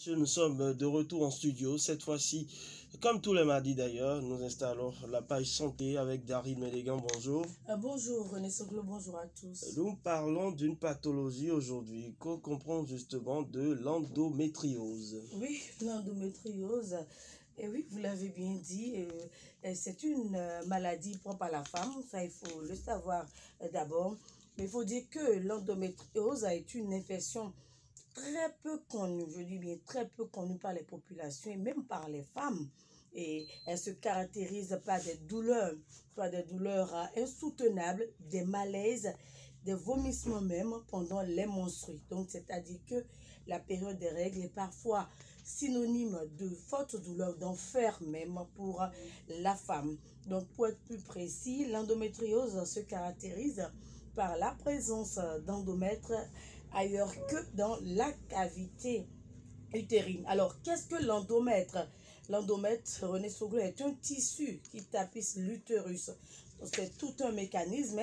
Nous sommes de retour en studio. Cette fois-ci, comme tous les mardis d'ailleurs, nous installons la page santé avec Daryl Mélégan. Bonjour. Bonjour René Soglo, bonjour à tous. Nous parlons d'une pathologie aujourd'hui qu'on comprend justement de l'endométriose. Oui, l'endométriose, et oui, vous l'avez bien dit, c'est une maladie propre à la femme, ça il faut le savoir d'abord. Mais il faut dire que l'endométriose est une infection très peu connue, je dis bien très peu connue par les populations et même par les femmes. Et elle se caractérise par des douleurs, insoutenables, des malaises, des vomissements même pendant les menstrues. Donc, c'est-à-dire que la période des règles est parfois synonyme de forte douleur, d'enfer même pour la femme. Donc, pour être plus précis, l'endométriose se caractérise par la présence d'endomètre ailleurs que dans la cavité utérine. Alors, qu'est-ce que l'endomètre? L'endomètre, René Soglo, est un tissu qui tapisse l'utérus. C'est tout un mécanisme.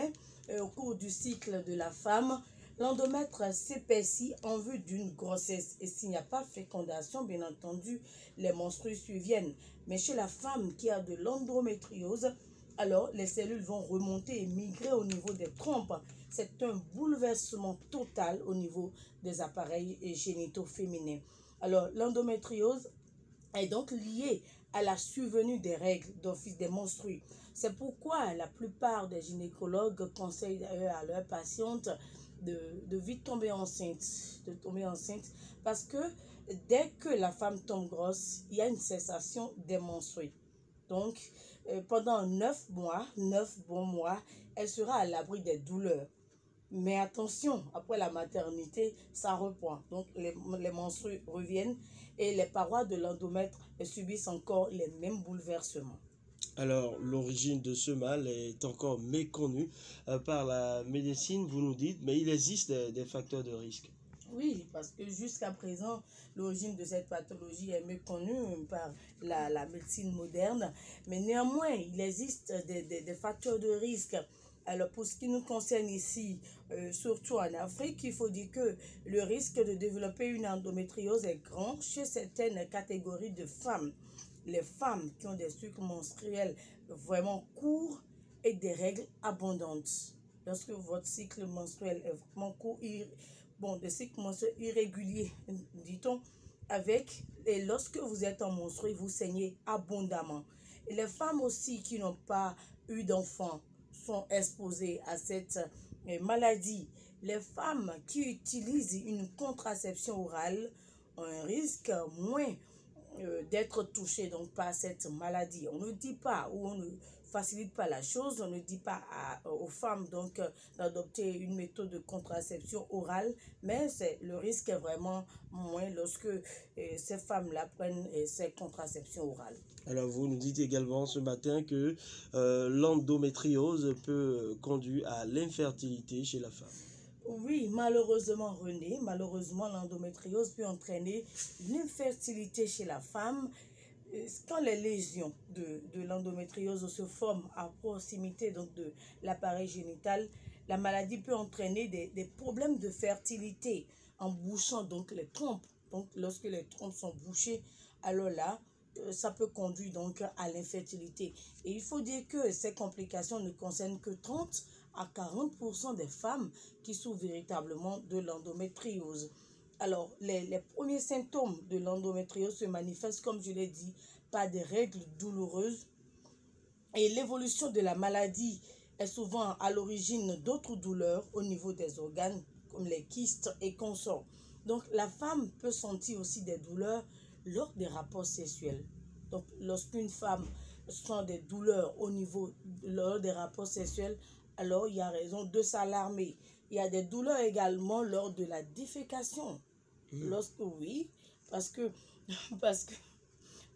Au cours du cycle de la femme, l'endomètre s'épaissit en vue d'une grossesse. Et s'il n'y a pas fécondation, bien entendu, les menstrues surviennent. Mais chez la femme qui a de l'endométriose, alors les cellules vont remonter et migrer au niveau des trompes. C'est un bouleversement total au niveau des appareils génitaux féminins. Alors, l'endométriose est donc liée à la survenue des règles d'office des menstrues. C'est pourquoi la plupart des gynécologues conseillent à leurs patientes de vite tomber enceinte, parce que dès que la femme tombe grosse, il y a une cessation des menstrues. Donc, pendant 9 bons mois, elle sera à l'abri des douleurs. Mais attention, après la maternité, ça reprend. Donc, les menstrues reviennent et les parois de l'endomètre subissent encore les mêmes bouleversements. Alors, l'origine de ce mal est encore méconnue par la médecine, vous nous dites, mais il existe des facteurs de risque. Oui, parce que jusqu'à présent, l'origine de cette pathologie est méconnue par la médecine moderne. Mais néanmoins, il existe des facteurs de risque. Alors, pour ce qui nous concerne ici, surtout en Afrique, il faut dire que le risque de développer une endométriose est grand chez certaines catégories de femmes. Les femmes qui ont des cycles menstruels vraiment courts et des règles abondantes. Lorsque votre cycle menstruel est vraiment court, des cycles menstruels irréguliers, dit-on, et lorsque vous êtes en menstrues, vous saignez abondamment. Et les femmes aussi qui n'ont pas eu d'enfants sont exposées à cette maladie. Les femmes qui utilisent une contraception orale ont un risque moins d'être touchées donc par cette maladie. On ne dit pas ou on ne facilite pas la chose, on ne dit pas aux femmes donc d'adopter une méthode de contraception orale, mais le risque est vraiment moins lorsque ces femmes-là prennent ces contraceptions orales. Alors, vous nous dites également ce matin que l'endométriose peut conduire à l'infertilité chez la femme. Oui, malheureusement René, l'endométriose peut entraîner l'infertilité chez la femme. Quand les lésions de l'endométriose se forment à proximité donc de l'appareil génital, la maladie peut entraîner des problèmes de fertilité en bouchant donc les trompes. Donc lorsque les trompes sont bouchées, alors là, ça peut conduire donc à l'infertilité. Et il faut dire que ces complications ne concernent que 30 à 40% des femmes qui souffrent véritablement de l'endométriose. Alors, les premiers symptômes de l'endométriose se manifestent, comme je l'ai dit, par des règles douloureuses. Et l'évolution de la maladie est souvent à l'origine d'autres douleurs au niveau des organes, comme les kystes et consorts. Donc, la femme peut sentir aussi des douleurs lors des rapports sexuels. Donc, lorsqu'une femme sent des douleurs lors des rapports sexuels, alors il y a raison de s'alarmer. Il y a des douleurs également lors de la défécation. Oui, parce que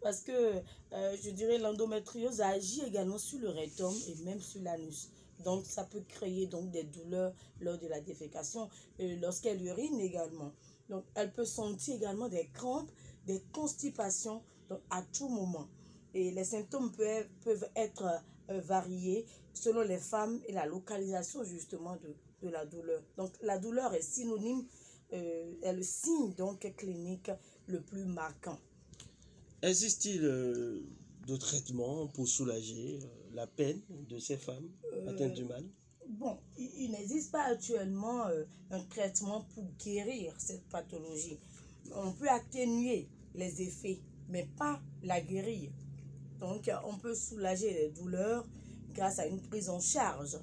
je dirais l'endométriose agit également sur le rectum et même sur l'anus. Donc ça peut créer donc des douleurs lors de la défécation, lorsqu'elle urine également. Donc elle peut sentir également des crampes, des constipations donc, à tout moment. Et les symptômes peuvent être variés selon les femmes et la localisation justement de la douleur. Donc la douleur est synonyme, est le signe donc clinique le plus marquant. Existe-t-il de traitements pour soulager la peine de ces femmes atteintes du mal? Bon, il n'existe pas actuellement un traitement pour guérir cette pathologie. On peut atténuer les effets, mais pas la guérir. Donc, on peut soulager les douleurs grâce à une prise en charge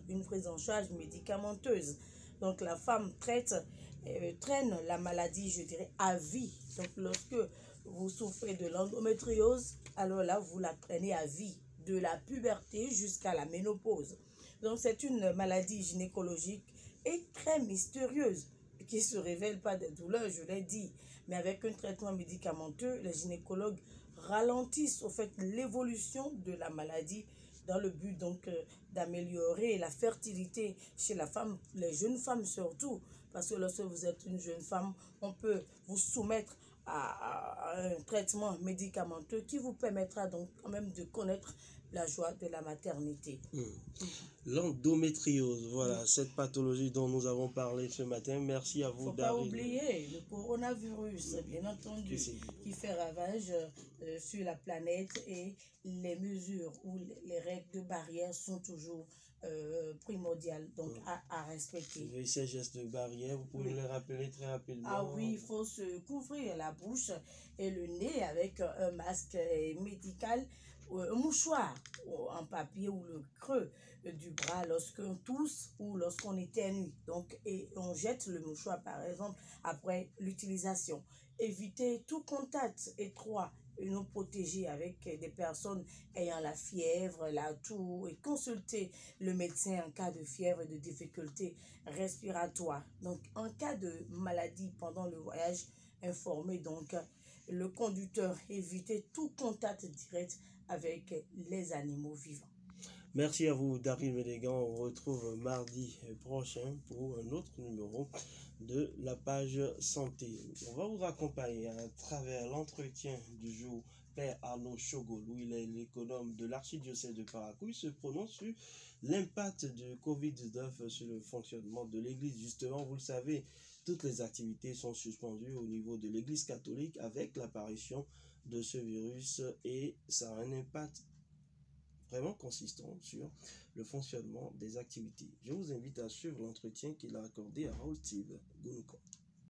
médicamenteuse. Donc, la femme traîne la maladie, je dirais, à vie. Donc, lorsque vous souffrez de l'endométriose, alors là, vous la traînez à vie, de la puberté jusqu'à la ménopause. Donc, c'est une maladie gynécologique et très mystérieuse qui ne se révèle pas des douleurs, je l'ai dit. Mais avec un traitement médicamenteux, les gynécologues ralentissent au fait l'évolution de la maladie dans le but donc d'améliorer la fertilité chez la femme, les jeunes femmes surtout, parce que lorsque vous êtes une jeune femme, on peut vous soumettre à un traitement médicamenteux qui vous permettra donc quand même de connaître la joie de la maternité. L'endométriose, voilà, cette pathologie dont nous avons parlé ce matin. Merci à vous, Il ne faut pas oublier le coronavirus, bien entendu, qui fait ravage sur la planète, et les mesures ou les règles de barrière sont toujours primordiales donc à respecter. Et ces gestes de barrière, vous pouvez les rappeler très rapidement? Ah oui, il faut se couvrir la bouche et le nez avec un masque médical, un mouchoir en papier ou le creux du bras lorsqu'on tousse ou lorsqu'on éternue. Donc, et on jette le mouchoir par exemple après l'utilisation. Éviter tout contact étroit et nous protéger avec des personnes ayant la fièvre, la toux, et consulter le médecin en cas de fièvre et de difficultés respiratoires. Donc, en cas de maladie pendant le voyage, informer donc le conducteur, éviter tout contact direct avec les animaux vivants. Merci à vous, Daryl Mélégan. On retrouve mardi prochain pour un autre numéro de la page santé. On va vous raccompagner à travers l'entretien du jour. Père Arnaud Chogol, où il est l'économe de l'archidiocèse de Parakou, il se prononce sur l'impact de Covid-19 sur le fonctionnement de l'Église. Justement, vous le savez, toutes les activités sont suspendues au niveau de l'Église catholique avec l'apparition de ce virus, et ça a un impact vraiment consistant sur le fonctionnement des activités. Je vous invite à suivre l'entretien qu'il a accordé à Raoul Steve Gounko.